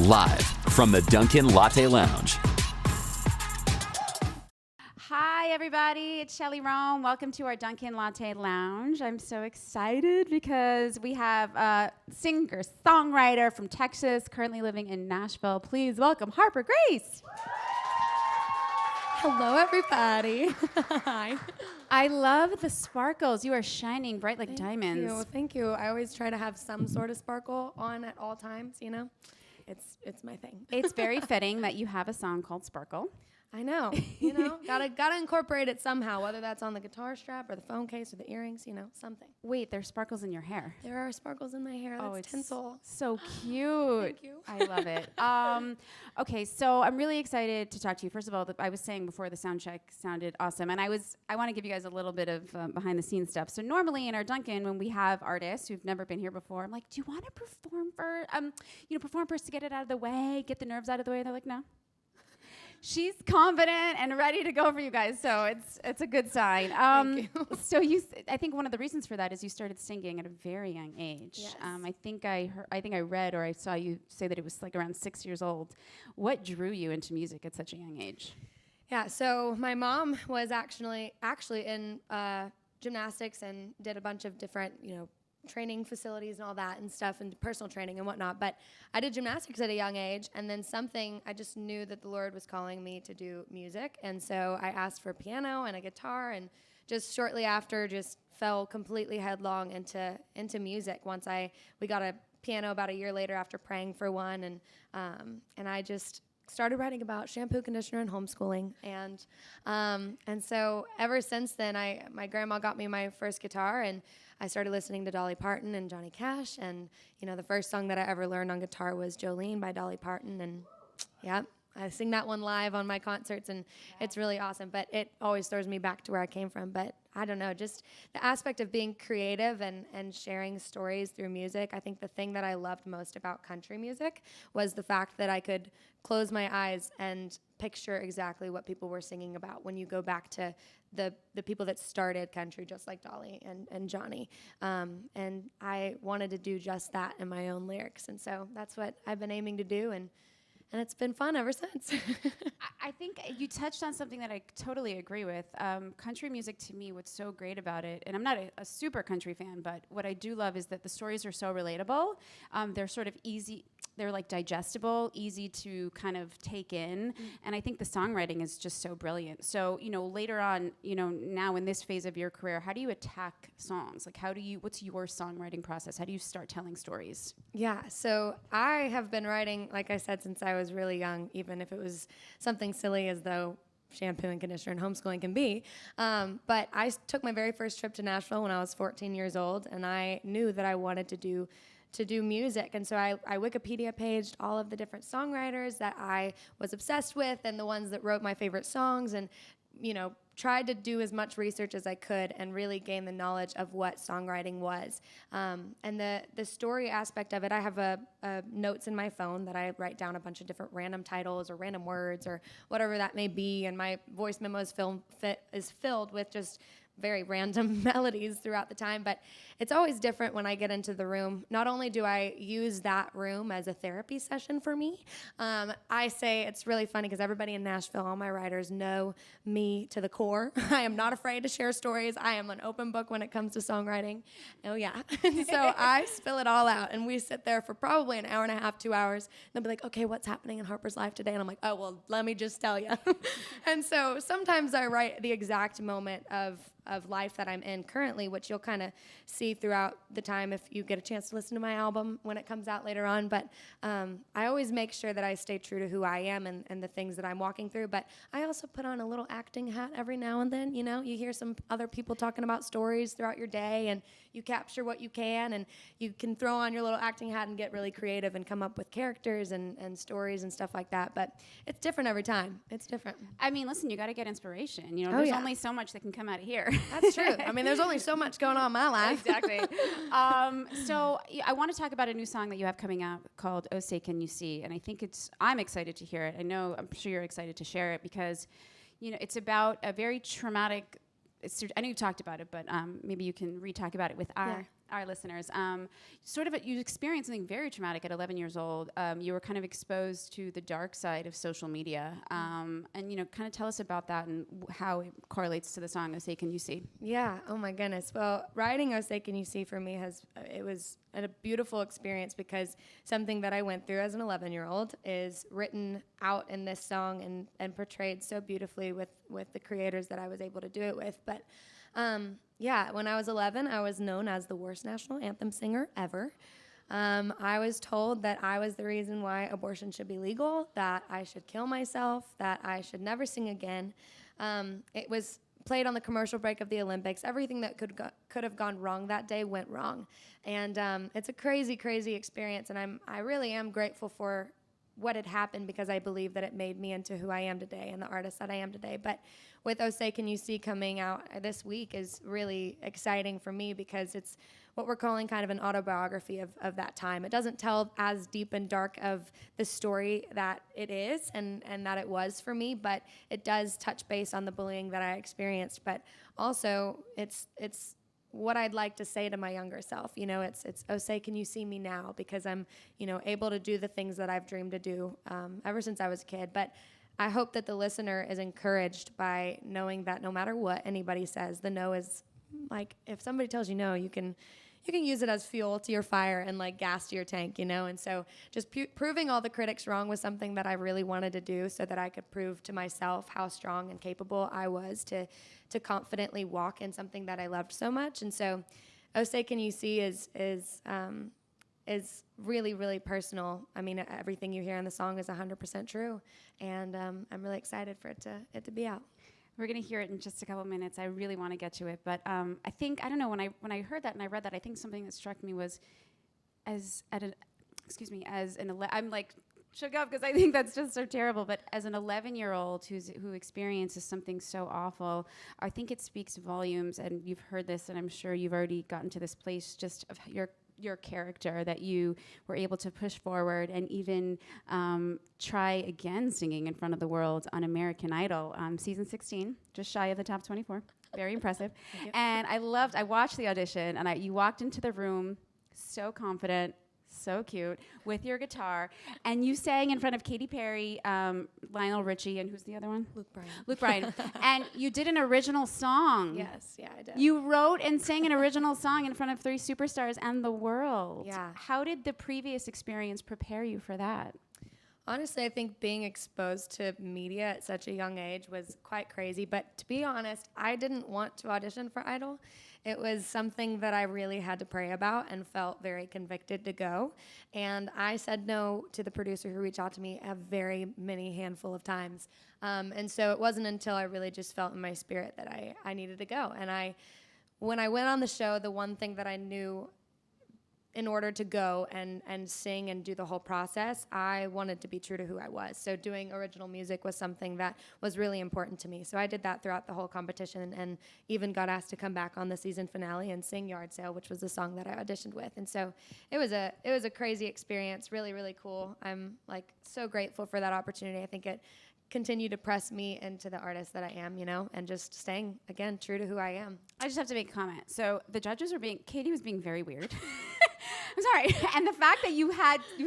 live from the Dunkin Latte Lounge. Hi, everybody. It's Shelly Rome. Welcome to our Dunkin Latte Lounge. I'm so excited because we have a singer-songwriter from Texas, currently living in Nashville. Please welcome Harper Grace. Hello, everybody. Hi. I love the sparkles. You are shining bright like diamonds. Thank you. I always try to have some sort of sparkle on at all times, you know? It's my thing. It's very fitting that you have a song called Sparkle. I know, you know, gotta incorporate it somehow, whether that's on the guitar strap or the phone case or the earrings, you know, something. Wait, there's sparkles in your hair. There are sparkles in my hair. That's it's tinsel. So cute. Thank you. I love it. Okay, so I'm really excited to talk to you. First of all, I was saying before the sound check sounded awesome, and I want to give you guys a little bit of behind the scenes stuff. So normally in our Dunkin', when we have artists who've never been here before, I'm like, do you want to perform first to get it out of the way, get the nerves out of the way? They're like, no. She's confident and ready to go for you guys, so it's a good sign. Thank you. So I think one of the reasons for that is you started singing at a very young age. Yes. I think I read or I saw you say that it was like around 6 years old. What drew you into music at such a young age? Yeah, so my mom was actually in gymnastics and did a bunch of different, training facilities and all that and stuff and personal training and whatnot. But I did gymnastics at a young age, and then I just knew that the Lord was calling me to do music. And so I asked for a piano and a guitar, and just shortly after just fell completely headlong into music. Once we got a piano about a year later after praying for one, and I just started writing about shampoo, conditioner, and homeschooling, and so ever since then, my grandma got me my first guitar, and I started listening to Dolly Parton and Johnny Cash, and the first song that I ever learned on guitar was Jolene by Dolly Parton, and yeah, I sing that one live on my concerts, and it's really awesome. But it always throws me back to where I came from. But I don't know, just the aspect of being creative and sharing stories through music. I think the thing that I loved most about country music was the fact that I could close my eyes and picture exactly what people were singing about when you go back to the people that started country, just like Dolly and Johnny. And I wanted to do just that in my own lyrics. And so that's what I've been aiming to do, and it's been fun ever since. I think you touched on something that I totally agree with. Country music, to me, what's so great about it, and I'm not a super country fan, but what I do love is that the stories are so relatable. They're sort of easy. They're like digestible, easy to kind of take in. And I think the songwriting is just so brilliant. So, later on, now in this phase of your career, how do you attack songs? Like, what's your songwriting process? How do you start telling stories? Yeah, so I have been writing, like I said, since I was really young, even if it was something silly as though shampoo and conditioner and homeschooling can be. But I took my very first trip to Nashville when I was 14 years old, and I knew that I wanted to do music. And so I Wikipedia paged all of the different songwriters that I was obsessed with and the ones that wrote my favorite songs, and tried to do as much research as I could and really gain the knowledge of what songwriting was. And the story aspect of it, I have a notes in my phone that I write down a bunch of different random titles or random words or whatever that may be, and my voice memo is filled with just very random melodies throughout the time, but it's always different when I get into the room. Not only do I use that room as a therapy session for me, I say it's really funny because everybody in Nashville, all my writers know me to the core. I am not afraid to share stories. I am an open book when it comes to songwriting. Oh yeah. So I spill it all out, and we sit there for probably an hour and a half, 2 hours. They'll be like, okay, what's happening in Harper's life today? And I'm like, oh, well, let me just tell you. And so sometimes I write the exact moment of life that I'm in currently, which you'll kind of see throughout the time if you get a chance to listen to my album when it comes out later on. But I always make sure that I stay true to who I am and the things that I'm walking through. But I also put on a little acting hat every now and then. You hear some other people talking about stories throughout your day, and you capture what you can, and you can throw on your little acting hat and get really creative and come up with characters and stories and stuff like that. But it's different every time. It's different. I mean, listen, you got to get inspiration. There's only so much that can come out of here. That's true. I mean, there's only so much going on in my life. Exactly. So I want to talk about a new song that you have coming out called "Oh Say Can You See," and I think I'm excited to hear it. I'm sure you're excited to share it because, it's about a very traumatic. I know you talked about it, but maybe you can re-talk about it with our our listeners. You experienced something very traumatic at 11 years old. You were kind of exposed to the dark side of social media. And, kind of tell us about that and how it correlates to the song, "Oh Say Can You See?" Yeah. Oh my goodness. Well, writing "Oh Say Can You See" for me it was a beautiful experience because something that I went through as an 11-year-old is written out in this song and portrayed so beautifully with the creators that I was able to do it with. But when I was 11, I was known as the worst national anthem singer ever. I was told that I was the reason why abortion should be legal, that I should kill myself, that I should never sing again. It was played on the commercial break of the Olympics. Everything that could have gone wrong that day went wrong. And it's a crazy, crazy experience, and I really am grateful for what had happened because I believe that it made me into who I am today and the artist that I am today. But with "Oh Say Can You See" coming out this week is really exciting for me because it's what we're calling kind of an autobiography of that time. It doesn't tell as deep and dark of the story that it is and that it was for me, but it does touch base on the bullying that I experienced. But also, it's what I'd like to say to my younger self. It's "Oh Say Can You See Me Now?" because I'm, able to do the things that I've dreamed to do ever since I was a kid. But I hope that the listener is encouraged by knowing that no matter what anybody says, the no is like, if somebody tells you no, you can use it as fuel to your fire and like gas to your tank, And so just proving all the critics wrong was something that I really wanted to do so that I could prove to myself how strong and capable I was to confidently walk in something that I loved so much. And so "Oh Say Can You See" is really, really personal. I mean, everything you hear in the song is 100% true. And I'm really excited for it to be out. We're going to hear it in just a couple minutes. I really want to get to it. But I don't know, when I heard that and I read that, I think something that struck me was I'm like shook up because I think that's just so terrible. But as an 11-year-old who experiences something so awful, I think it speaks volumes. And you've heard this, and I'm sure you've already gotten to this place just of your character, that you were able to push forward and even try again singing in front of the world on American Idol, season 16, just shy of the top 24. Very impressive. And I watched the audition, and you walked into the room so confident, so cute, with your guitar, and you sang in front of Katy Perry, Lionel Richie, and who's the other one? Luke Bryan. And you did an original song. Yes, yeah, I did. You wrote and sang an original song in front of 3 superstars and the world. Yeah. How did the previous experience prepare you for that? Honestly, I think being exposed to media at such a young age was quite crazy. But to be honest, I didn't want to audition for Idol. It was something that I really had to pray about and felt very convicted to go. And I said no to the producer who reached out to me a very many handful of times. And so it wasn't until I really just felt in my spirit that I needed to go. And when I went on the show, the one thing that I knew in order to go and sing and do the whole process, I wanted to be true to who I was. So doing original music was something that was really important to me. So I did that throughout the whole competition and even got asked to come back on the season finale and sing Yard Sale, which was the song that I auditioned with. And so it was a crazy experience, really, really cool. I'm like so grateful for that opportunity. I think it continued to press me into the artist that I am, and just staying, again, true to who I am. I just have to make a comment. So the judges Katie was being very weird. I'm sorry. And the fact that you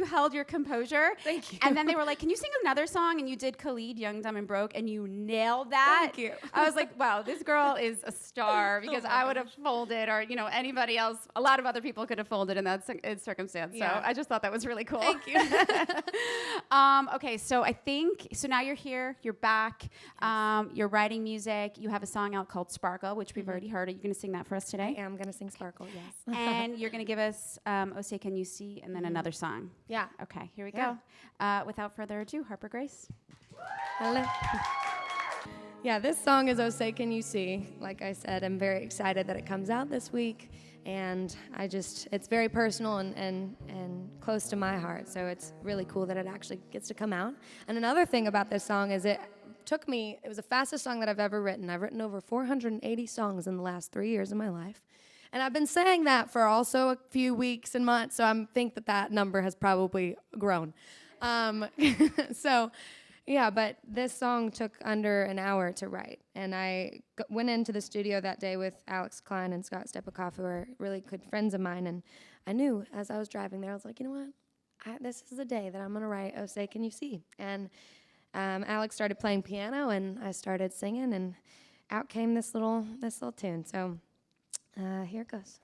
held your composure. Thank you. And then they were like, "Can you sing another song?" And you did Khalid, Young, Dumb, and Broke, and you nailed that. Thank you. I was like, wow, this girl is a star, because I would have folded, or, anybody else, a lot of other people could have folded in that circumstance. Yeah. So I just thought that was really cool. Thank you. Okay, so now you're here, you're back, Yes. you're writing music, you have a song out called Sparkle, which we've already heard. Are you going to sing that for us today? I am going to sing Sparkle, yes. And you're going to give us "Oh Say Can You See," and then another song. Yeah. Okay, here we Yeah. go. Without further ado, Harper Grace. Hello. Yeah, this song is "Oh Say Can You See." Like I said, I'm very excited that it comes out this week, and it's very personal and close to my heart, so it's really cool that it actually gets to come out. And another thing about this song is it was the fastest song that I've ever written. I've written over 480 songs in the last 3 years of my life. And I've been saying that for also a few weeks and months, so I think that number has probably grown. So Yeah, but this song took under an hour to write. And I went into the studio that day with Alex Klein and Scott Stepikoff, who are really good friends of mine. And I knew as I was driving there, I was like, you know what? This is the day that I'm going to write Oh Say Can You See? And Alex started playing piano, and I started singing, and out came this little tune. So here it goes.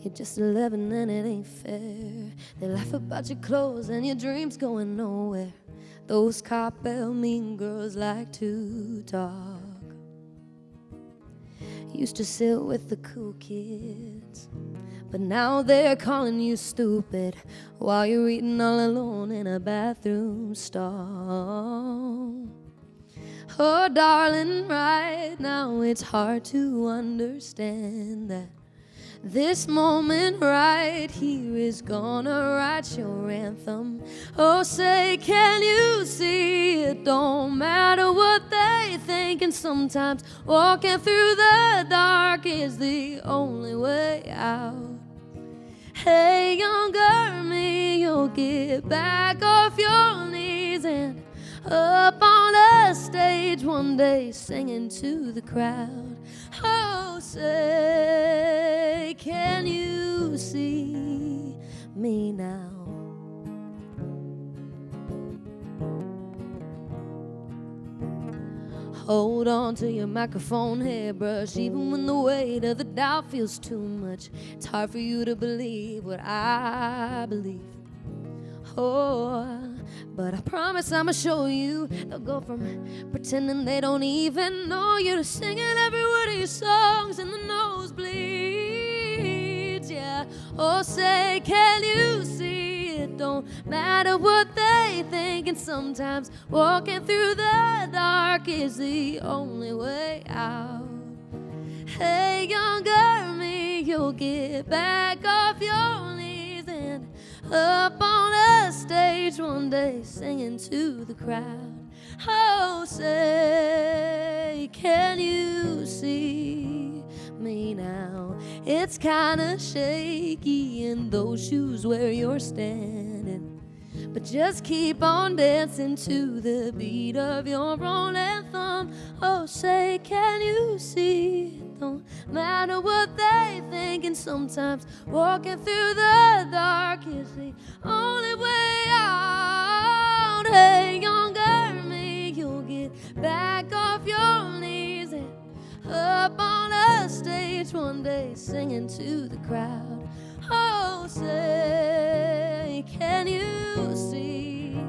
You're just 11 and it ain't fair. They laugh about your clothes and your dreams going nowhere. Those cop-out mean girls like to talk. Used to sit with the cool kids, but now they're calling you stupid while you're eating all alone in a bathroom stall. Oh, darling, right now it's hard to understand that this moment right here is gonna write your anthem. Oh, say, can you see? It don't matter what they think, and sometimes walking through the dark is the only way out. Hey, younger me, you'll get back off your knees and up on a stage one day singing to the crowd. Oh, say, can you see me now? Hold on to your microphone hairbrush, even when the weight of the doubt feels too much. It's hard for you to believe what I believe. Oh, but I promise I'ma show you. They'll go from pretending they don't even know you to singing every word of your songs in the nosebleeds. Yeah, oh, say, can you see? It don't matter what they think, and sometimes walking through the dark is the only way out. Hey, younger me, you'll get back off your knees and up on a stage one day singing to the crowd. Oh, say, can you see me now? It's kinda shaky in those shoes where you're standing, but just keep on dancing to the beat of your own anthem. Oh, say, can you see? Don't matter what they think, and sometimes walking through the dark is the only way out. Hey, younger me, you'll get back off your knees and up on a stage one day singing to the crowd. Oh, say, can you see?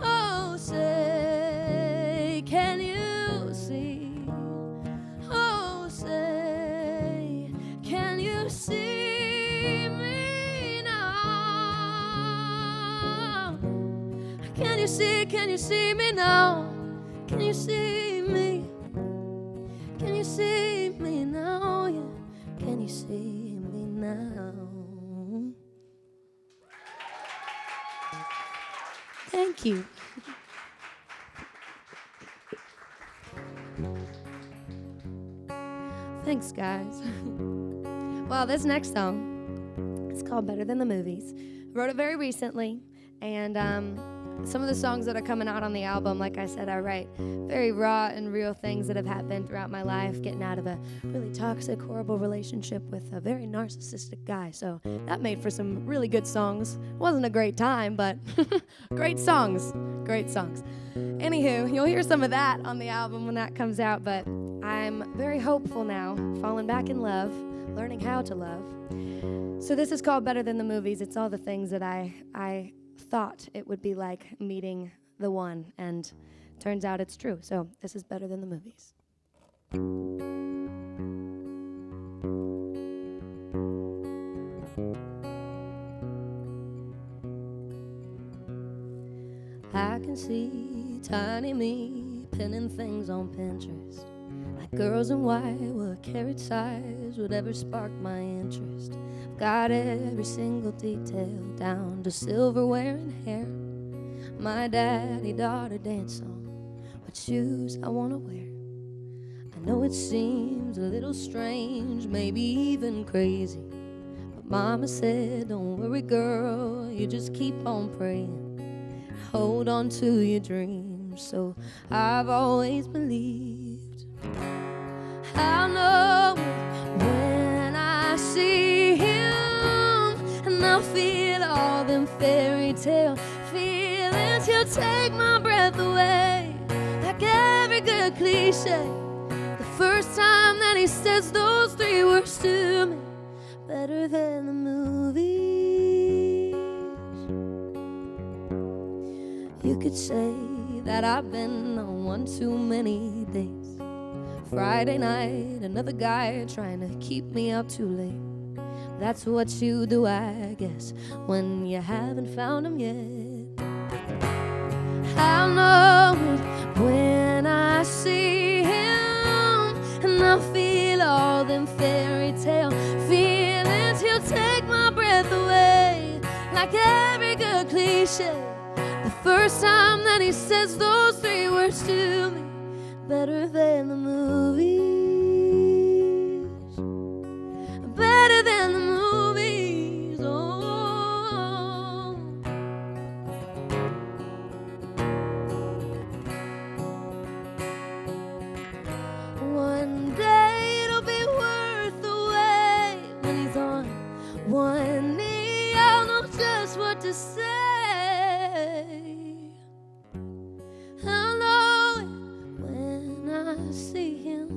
Oh, say, can you see? Oh, say, can you see me now? Can you see me now? Can you see me? Can you see me now? Yeah, can you see me now? Thank you. Thanks, guys. Well, this next song is called Better Than the Movies. Wrote it very recently, and some of the songs that are coming out on the album, like I said, I write very raw and real things that have happened throughout my life, getting out of a really toxic, horrible relationship with a very narcissistic guy. So that made for some really good songs. Wasn't a great time, but great songs. Great songs. Anywho, you'll hear some of that on the album when that comes out, but I'm very hopeful now, falling back in love, learning how to love. So this is called Better Than the Movies. It's all the things that I thought it would be like meeting the one, and turns out it's true. So this is Better Than the Movies. I can see tiny me pinning things on Pinterest, like girls in white with carrot size, whatever sparked my interest. I've got every single detail down to silverware and hair. My daddy-daughter dance song, what shoes I wanna wear. know it seems a little strange, maybe even crazy, but Mama said, don't worry, girl, you just keep on praying, hold on to your dreams. So I've always believed I'll know it when I see him, and I'll feel all them fairy tale feelings. He'll take my breath away, like every good cliche. The first time that he says those three words to me, better than the movies. You could say that I've been on one too many dates. Friday night, another guy trying to keep me up too late. That's what you do, I guess, when you haven't found him yet. I'll know it when I see him, and I'll feel all them fairy tale feelings. He'll take my breath away, like every good cliche. The first time that he says those three words to me, better than the movies, better than the movies. Oh, one day it'll be worth the wait. When he's on one knee, I'll know just what to say. I'll know it when I see him,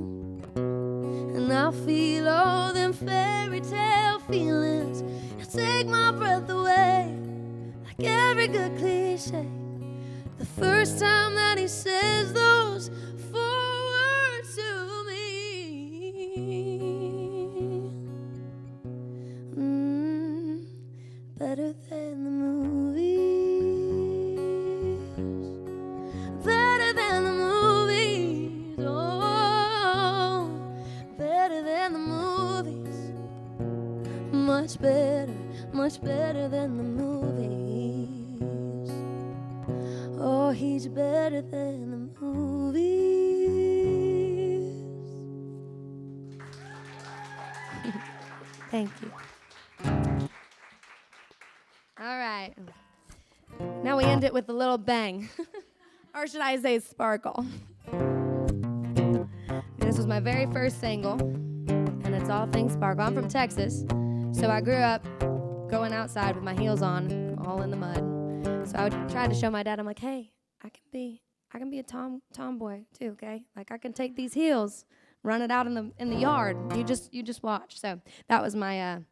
and I'll feel all them fairy tale feelings. He'll take my breath away, like every good cliche. The first time that he says those 4 words to me, better than the movies, better than the movies. Oh, better than the movies, much better than the movies. Oh, he's better than the movies. Thank you. All right. Now we end it with a little bang. Or should I say sparkle? This was my very first single, and it's all things sparkle. I'm from Texas, so I grew up going outside with my heels on, all in the mud. So I would try to show my dad, I'm like, hey, I can be a tomboy too, okay? Like I can take these heels, run it out in the yard. You just watch. So that was my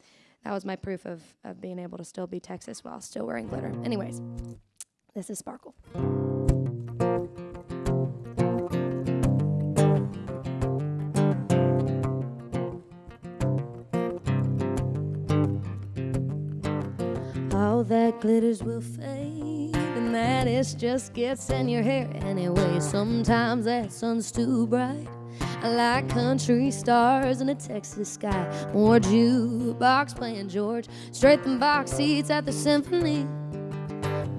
proof of being able to still be Texas while still wearing glitter. Anyways, this is Sparkle. All that glitters will fade, and that it just gets in your hair anyway. Sometimes that sun's too bright, I like country stars in a Texas sky. More jukebox playing George Strait than box seats at the symphony.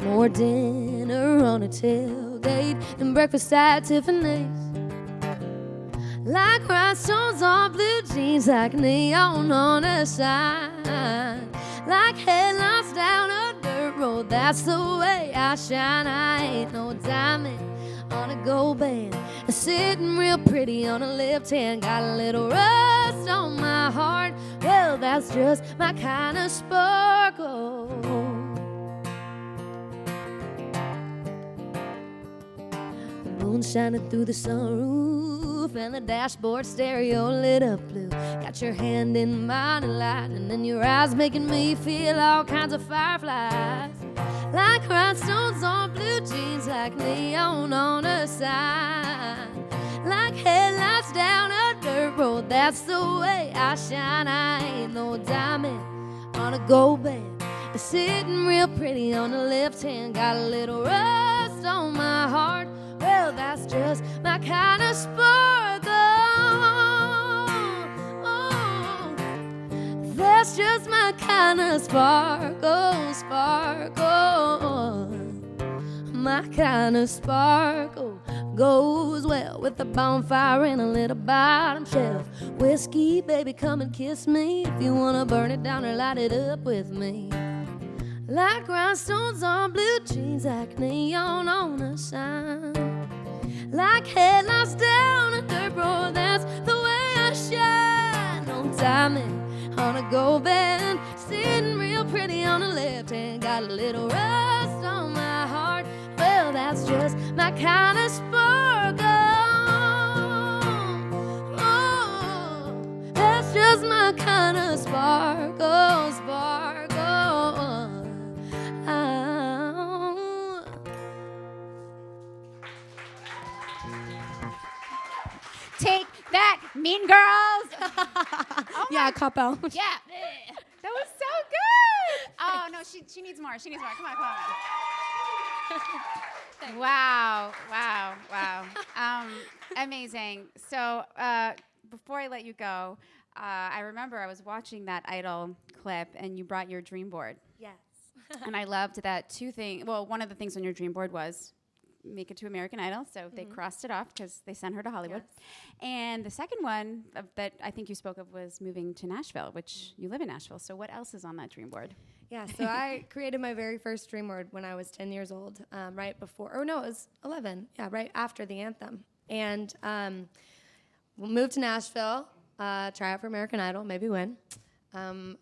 More dinner on a tailgate than breakfast at Tiffany's. Like rhinestones on blue jeans, like neon on a sign, like headlights down a dirt road. That's the way I shine. I ain't no diamond on a gold band, sitting real pretty on a left hand. Got a little rust on my heart, well, that's just my kind of sparkle. The moon shining through the sunroof, and the dashboard stereo lit up blue. Got your hand in mine and lightning in your eyes, making me feel all kinds of fireflies. Like rhinestones on blue jeans, like neon on a sign, like headlights down a dirt road. That's the way I shine. I ain't no diamond on a gold band, sitting real pretty on the left hand. Got a little rust on my heart, well, that's just my kind of sparkle. Oh, that's just my kind of sparkle, sparkle. My kind of sparkle, goes well with a bonfire and a little bottom shelf. Whiskey, baby, come and kiss me if you wanna burn it down or light it up with me. Like rhinestones on blue jeans, like neon on a sign, like headlights down a dirt road, that's the way I shine. Don't tie me on a gold band, sitting real pretty on the left hand, got a little rust on my heart. Well, that's just my kind of sparkle. Oh, that's just my kind of sparkle, sparkle. Take that, Mean Girls. Oh yeah, cop out. Yeah, that was so good. Oh no, she needs more. She needs more. Come on. Wow. Amazing. So before I let you go, I remember I was watching that Idol clip, and you brought your dream board. Yes. And I loved that one of the things on your dream board was make it to American Idol, so they crossed it off because they sent her to Hollywood. Yes. And the second one that I think you spoke of was moving to Nashville, which you live in Nashville. So what else is on that dream board? Yeah, so I created my very first dream board when I was 10 years old, right before, or no, it was 11, yeah, right after the anthem. And moved to Nashville, try out for American Idol, maybe win,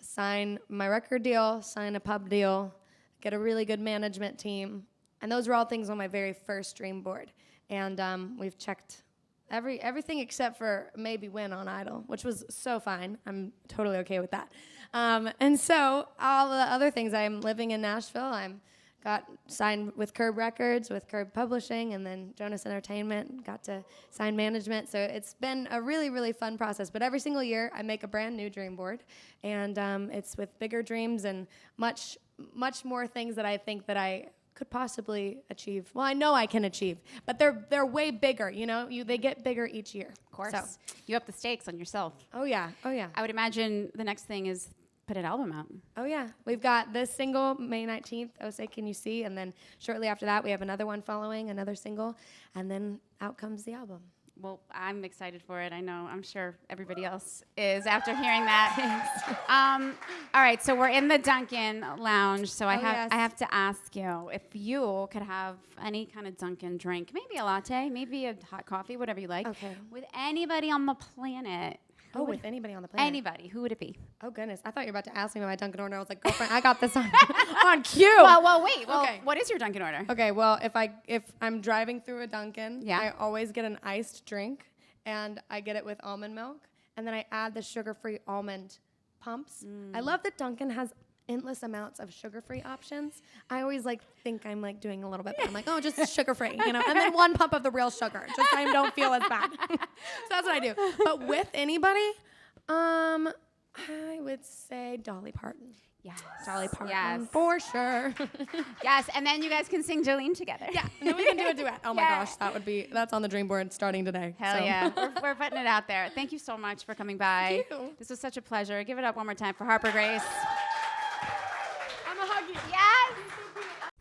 sign my record deal, sign a pub deal, get a really good management team. And those were all things on my very first dream board. And we've checked everything except for maybe win on Idol, which was so fine. I'm totally okay with that. And so all the other things, I'm living in Nashville. I'm got signed with Curb Records, with Curb Publishing, and then Jonas Entertainment, got to sign management. So it's been a really, really fun process. But every single year, I make a brand new dream board. And it's with bigger dreams and much, much more things that I think that I could possibly achieve. Well, I know I can achieve, but they're way bigger, you know? They get bigger each year. Of course. So. You up the stakes on yourself. Oh, yeah. I would imagine the next thing is put an album out. Oh, yeah. We've got this single, May 19th, Oh Say Can You See? And then shortly after that, we have another one following, another single, and then out comes the album. Well, I'm excited for it. I know. I'm sure everybody else is after hearing that. All right, so we're in the Dunkin lounge. So I have to ask you if you could have any kind of Dunkin drink, maybe a latte, maybe a hot coffee, whatever you like, okay, with anybody on the planet. With anybody on the planet? Anybody. Who would it be? Oh, goodness. I thought you were about to ask me about my Dunkin' order. I was like, girlfriend, I got this on cue. Well, wait. Well, okay. What is your Dunkin' order? Okay, well, if I'm driving through a Dunkin', yeah, I always get an iced drink, and I get it with almond milk, and then I add the sugar-free almond pumps. I love that Dunkin' has endless amounts of sugar-free options. I always think I'm doing a little bit better. I'm like, oh, just sugar-free, and then one pump of the real sugar, just so I don't feel as bad. So that's what I do. But with anybody, I would say Dolly Parton. Yes. Dolly Parton. Yes. For sure. Yes, and then you guys can sing Jolene together. Yeah, and then we can do a duet. Oh my gosh, that's on the dream board starting today. Hell yeah. We're putting it out there. Thank you so much for coming by. Thank you. This was such a pleasure. Give it up one more time for Harper Grace. I'm a huggy. Yes.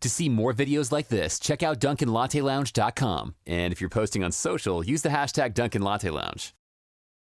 To see more videos like this, check out DunkinLatteLounge.com. And if you're posting on social, use the hashtag Dunkin Latte Lounge.